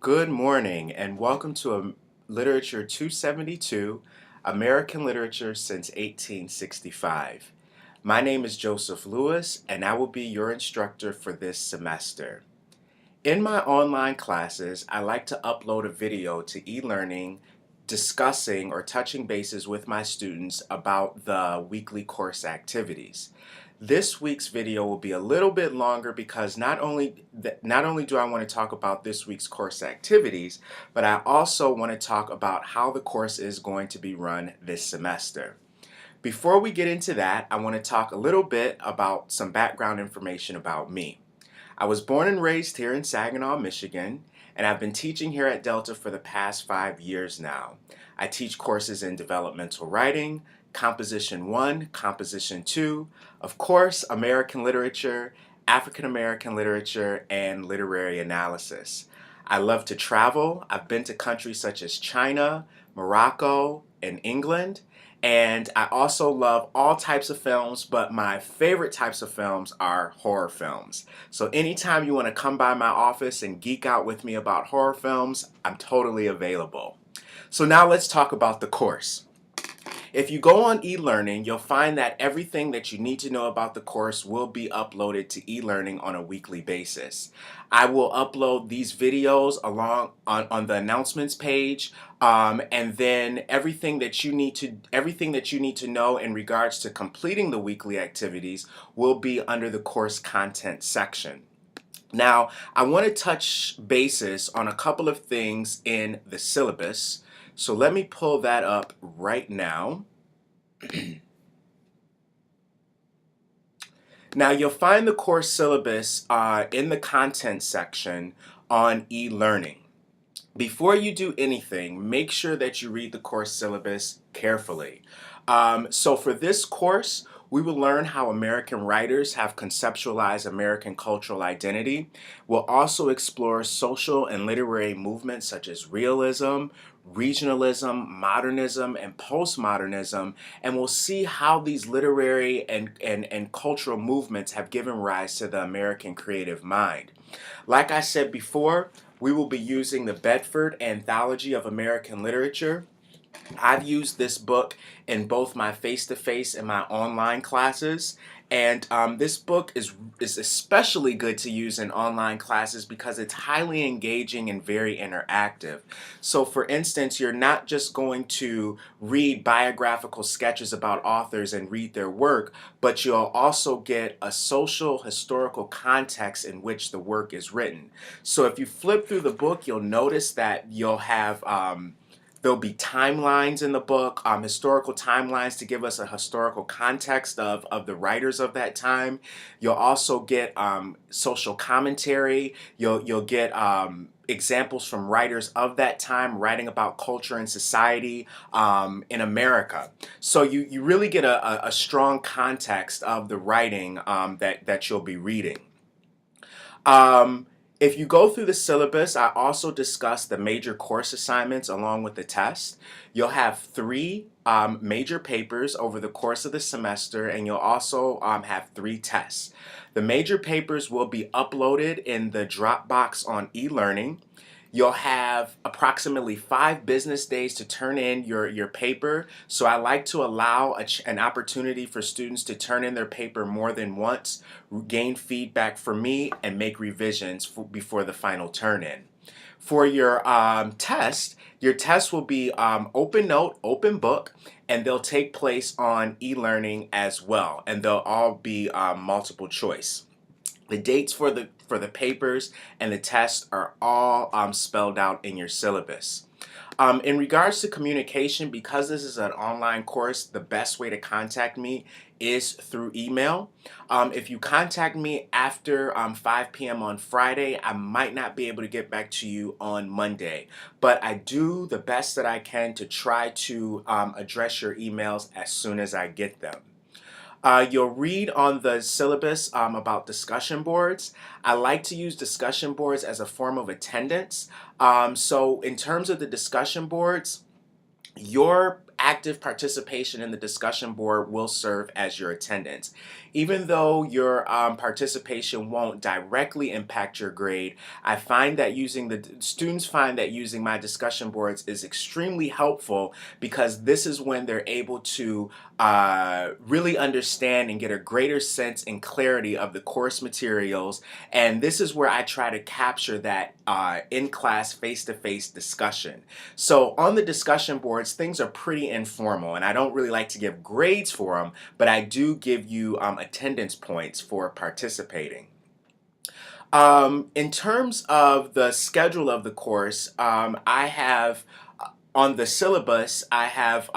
Good morning and welcome to Literature 272, American Literature since 1865. My name is Joseph Lewis and I will be your instructor for this semester. In my online classes, I like to upload a video to eLearning discussing or touching bases with my students about the weekly course activities. This week's video will be a little bit longer because not only do I want to talk about this week's course activities, but I also want to talk about how the course is going to be run this semester. Before we get into that, I want to talk a little bit about some background information about me. I was born and raised here in Saginaw, Michigan, and I've been teaching here at Delta for the past 5 years now. I teach courses in developmental writing, Composition 1, Composition 2, of course, American literature, African American literature, and literary analysis. I love to travel. I've been to countries such as China, Morocco, and England. And I also love all types of films, but my favorite types of films are horror films. So anytime you want to come by my office and geek out with me about horror films, I'm totally available. So now let's talk about the course. If you go on eLearning, you'll find that everything that you need to know about the course will be uploaded to eLearning on a weekly basis. I will upload these videos along on the announcements page, and then everything that you need to know in regards to completing the weekly activities will be under the course content section. Now, I want to touch bases on a couple of things in the syllabus. So let me pull that up right now. Now you'll find the course syllabus in the content section on eLearning. Before you do anything, make sure that you read the course syllabus carefully. So for this course, we will learn how American writers have conceptualized American cultural identity. We'll also explore social and literary movements such as realism, regionalism, modernism, and postmodernism, and we'll see how these literary and cultural movements have given rise to the American creative mind. Like I said before, we will be using the Bedford Anthology of American Literature. I've used this book in both my face-to-face and my online classes, and this book is especially good to use in online classes because it's highly engaging and very interactive. So for instance, you're not just going to read biographical sketches about authors and read their work, but you'll also get a social historical context in which the work is written. So if you flip through the book, you'll notice that you'll have there'll be timelines in the book, historical timelines to give us a historical context of the writers of that time. You'll also get social commentary. You'll get examples from writers of that time writing about culture and society in America. So you really get a strong context of the writing that you'll be reading. If you go through the syllabus, I also discuss the major course assignments along with the test. You'll have 3 major papers over the course of the semester, and you'll also have 3 tests. The major papers will be uploaded in the Dropbox on eLearning. You'll have approximately 5 business days to turn in your paper. So I like to allow an opportunity for students to turn in their paper more than once, gain feedback from me, and make revisions before the final turn-in. For your test will be open note, open book, and they'll take place on eLearning as well, and they'll all be multiple choice. The dates for the papers and the tests are all spelled out in your syllabus. In regards to communication, because this is an online course, the best way to contact me is through email. If you contact me after 5 p.m. on Friday, I might not be able to get back to you on Monday, but I do the best that I can to try to address your emails as soon as I get them. You'll read on the syllabus about discussion boards. I like to use discussion boards as a form of attendance. So in terms of the discussion boards, your active participation in the discussion board will serve as your attendance. Even though your participation won't directly impact your grade, I find that students find that using my discussion boards is extremely helpful, because this is when they're able to really understand and get a greater sense and clarity of the course materials. And this is where I try to capture that in-class face-to-face discussion. So on the discussion boards, things are pretty informal, and I don't really like to give grades for them, but I do give you attendance points for participating. In terms of the schedule of the course, I have on the syllabus, I have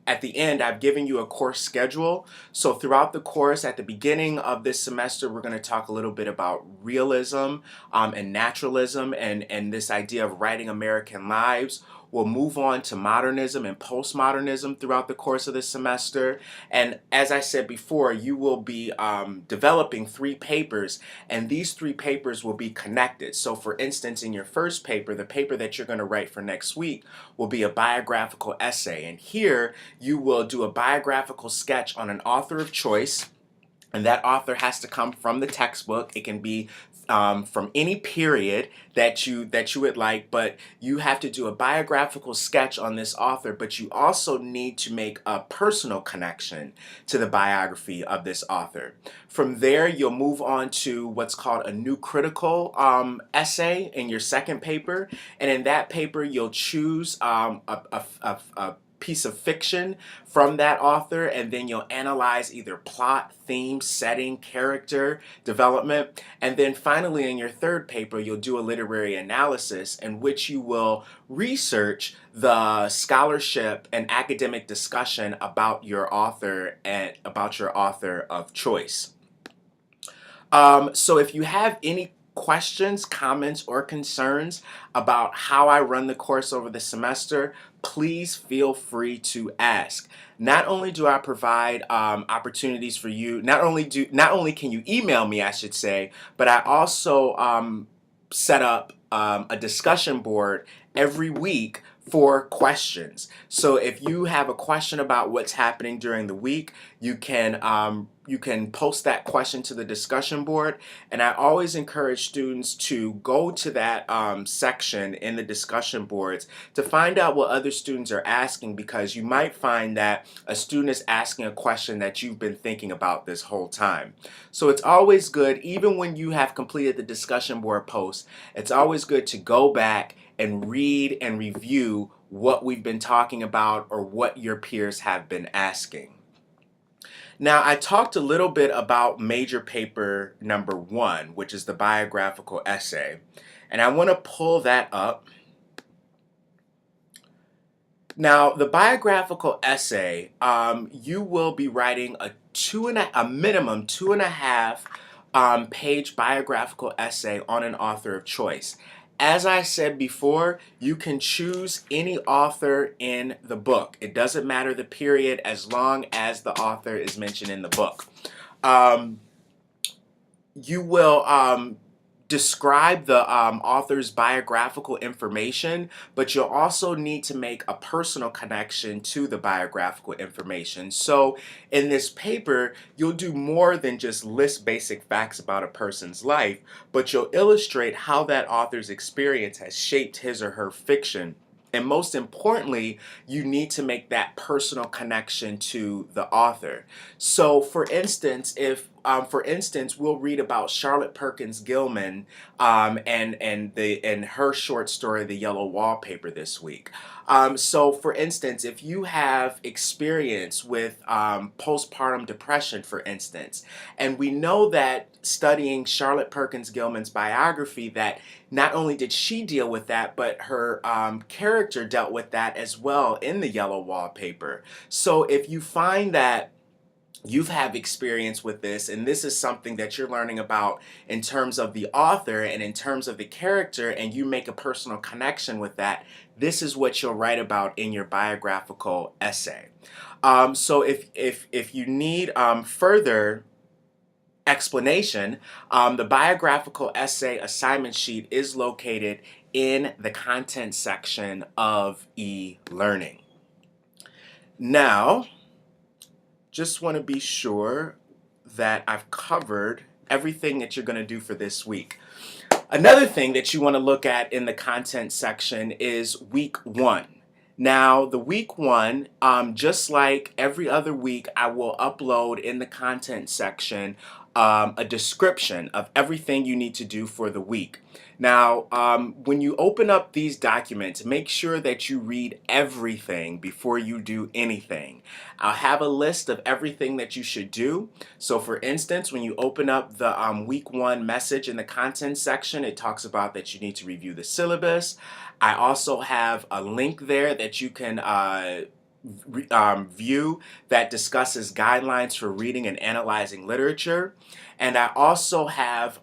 at the end, I've given you a course schedule. So throughout the course, at the beginning of this semester, we're going to talk a little bit about realism and naturalism, and this idea of writing American lives. We'll move on to modernism and postmodernism throughout the course of this semester. And as I said before, you will be developing 3 papers, and these 3 papers will be connected. So for instance, in your first paper, the paper that you're going to write for next week will be a biographical essay. And here you will do a biographical sketch on an author of choice. And that author has to come from the textbook. It can be from any period that you would like, but you have to do a biographical sketch on this author, but you also need to make a personal connection to the biography of this author. From there, you'll move on to what's called a new critical essay in your second paper, and in that paper, you'll choose a piece of fiction from that author, and then you'll analyze either plot, theme, setting, character development. And then finally, in your third paper, you'll do a literary analysis in which you will research the scholarship and academic discussion about your author and about your author of choice. So if you have any questions, comments, or concerns about how I run the course over the semester, please feel free to ask. Not only do I provide opportunities for you, not only can you email me, I should say, but I also set up a discussion board every week for questions. So if you have a question about what's happening during the week, you can post that question to the discussion board. And I always encourage students to go to that section in the discussion boards to find out what other students are asking, because you might find that a student is asking a question that you've been thinking about this whole time. So it's always good, even when you have completed the discussion board post, it's always good to go back and read and review what we've been talking about or what your peers have been asking. Now, I talked a little bit about major paper number 1, which is the biographical essay, and I want to pull that up. Now, the biographical essay, you will be writing a minimum 2.5 page biographical essay on an author of choice. As I said before, you can choose any author in the book. It doesn't matter the period, as long as the author is mentioned in the book. You will describe the author's biographical information, but you'll also need to make a personal connection to the biographical information. So in this paper, you'll do more than just list basic facts about a person's life, but you'll illustrate how that author's experience has shaped his or her fiction. And most importantly, you need to make that personal connection to the author. So for instance, we'll read about Charlotte Perkins Gilman and her short story, The Yellow Wallpaper, this week. So for instance, if you have experience with postpartum depression, for instance, and we know that studying Charlotte Perkins Gilman's biography, that not only did she deal with that, but her character dealt with that as well in The Yellow Wallpaper. So if you find that you've had experience with this, and this is something that you're learning about in terms of the author and in terms of the character, and you make a personal connection with that, this is what you'll write about in your biographical essay. So if you need further explanation, the biographical essay assignment sheet is located in the content section of e-learning. Now, just want to be sure that I've covered everything that you're going to do for this week. Another thing that you want to look at in the content section is week one. Now, the week one, just like every other week, I will upload in the content section a description of everything you need to do for the week. Now, when you open up these documents, make sure that you read everything before you do anything. I'll have a list of everything that you should do. So for instance, when you open up the week one message in the content section, it talks about that you need to review the syllabus. I also have a link there that you can view that discusses guidelines for reading and analyzing literature. And I also have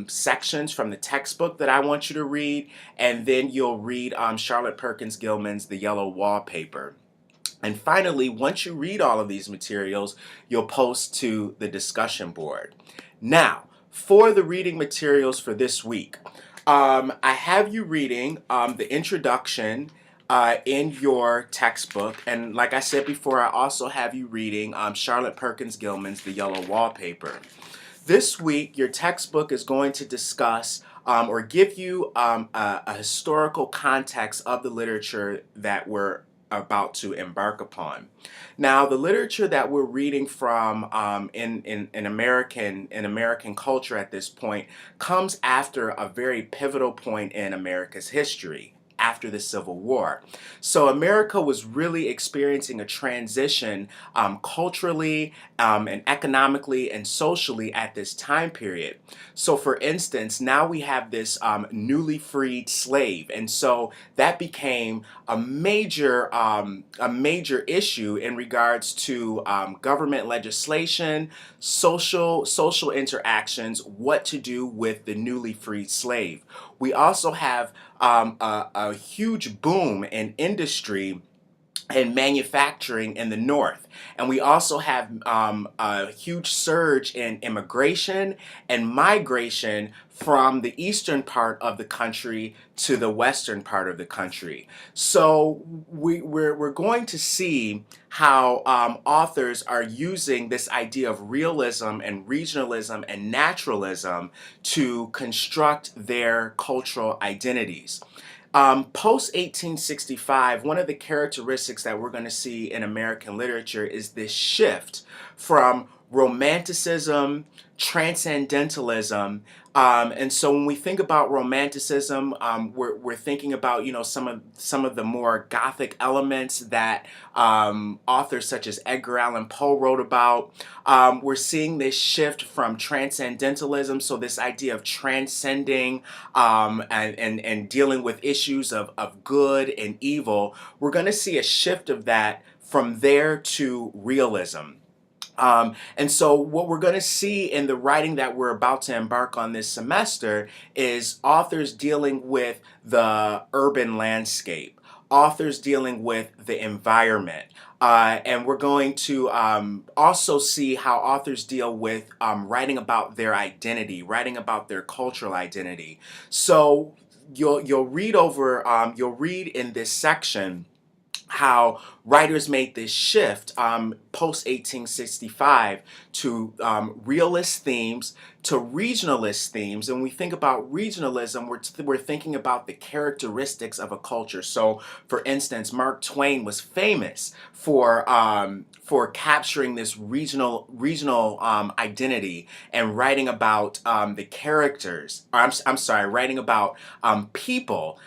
sections from the textbook that I want you to read, and then you'll read Charlotte Perkins Gilman's The Yellow Wallpaper. And finally, once you read all of these materials, you'll post to the discussion board. Now, for the reading materials for this week, I have you reading the introduction in your textbook, and like I said before, I also have you reading Charlotte Perkins Gilman's The Yellow Wallpaper. This week, your textbook is going to discuss or give you a historical context of the literature that we're about to embark upon. Now, the literature that we're reading from in American culture at this point comes after a very pivotal point in America's history, after the Civil War. So America was really experiencing a transition culturally and economically and socially at this time period. So for instance, now we have this newly freed slave, and so that became a major issue in regards to government legislation, social interactions, what to do with the newly freed slave. We also have a huge boom in industry and manufacturing in the North. And we also have a huge surge in immigration and migration from the eastern part of the country to the western part of the country. So we're going to see how authors are using this idea of realism and regionalism and naturalism to construct their cultural identities. Post 1865, one of the characteristics that we're going to see in American literature is this shift from romanticism, transcendentalism, and so when we think about romanticism, we're thinking about some of the more Gothic elements that authors such as Edgar Allan Poe wrote about. We're seeing this shift from transcendentalism, so this idea of transcending and dealing with issues of good and evil. We're going to see a shift of that from there to realism. And so what we're going to see in the writing that we're about to embark on this semester is authors dealing with the urban landscape, authors dealing with the environment. And we're going to also see how authors deal with writing about their identity, writing about their cultural identity. So you'll read in this section how writers made this shift post 1865 to realist themes to regionalist themes. And when we think about regionalism, we're thinking about the characteristics of a culture. So for instance, Mark Twain was famous for capturing this regional identity and writing about the characters. I'm sorry, writing about people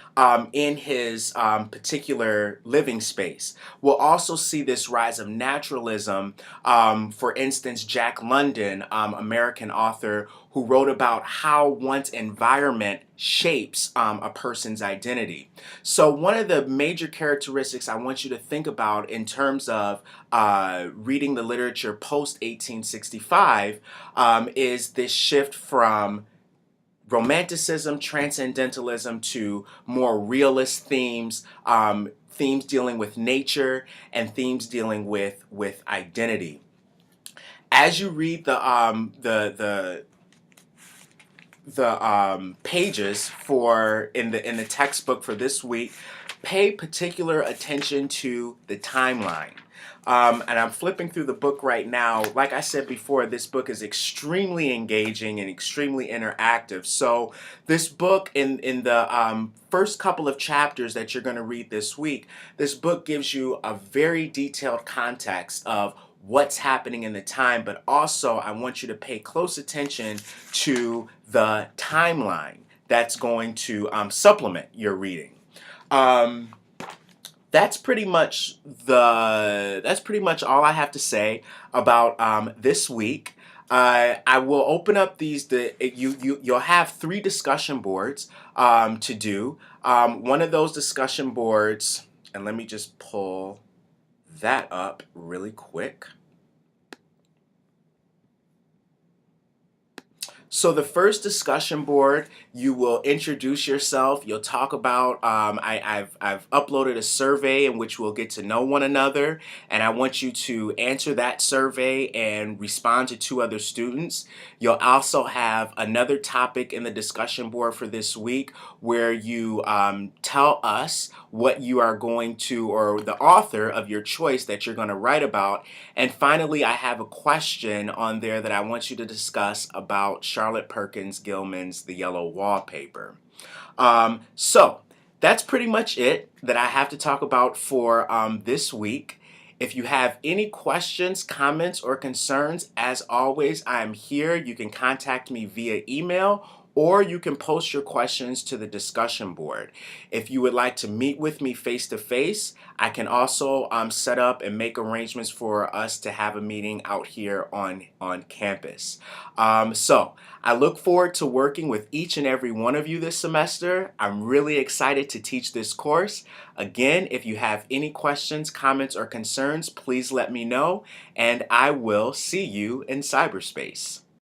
in his particular living space. We'll also see this rise of naturalism. For instance, Jack London, American author, who wrote about how one's environment shapes a person's identity. So one of the major characteristics I want you to think about in terms of reading the literature post 1865 is this shift from romanticism, transcendentalism to more realist themes, themes dealing with nature and themes dealing with identity. As you read the pages for in the textbook for this week, pay particular attention to the timeline. And I'm flipping through the book right now. Like I said before, this book is extremely engaging and extremely interactive. So this book, in the first couple of chapters that you're going to read this week, this book gives you a very detailed context of what's happening in the time, but also I want you to pay close attention to the timeline that's going to supplement your reading. That's pretty much all I have to say about this week. I will open up you'll have 3 discussion boards to do. One of those discussion boards, and let me just pull that up really quick. So the first discussion board, you will introduce yourself. You'll talk about. I've uploaded a survey in which we'll get to know one another, and I want you to answer that survey and respond to 2 other students. You'll also have another topic in the discussion board for this week where you tell us what you are going to, or the author of your choice that you're going to write about. And finally, I have a question on there that I want you to discuss about Charlotte Perkins Gilman's The Yellow Wallpaper. So that's pretty much it that I have to talk about for this week. If you have any questions, comments, or concerns, as always, I am here. You can contact me via email, or you can post your questions to the discussion board. If you would like to meet with me face to face, I can also set up and make arrangements for us to have a meeting out here on campus. So I look forward to working with each and every one of you this semester. I'm really excited to teach this course. Again, if you have any questions, comments, or concerns, please let me know, and I will see you in cyberspace.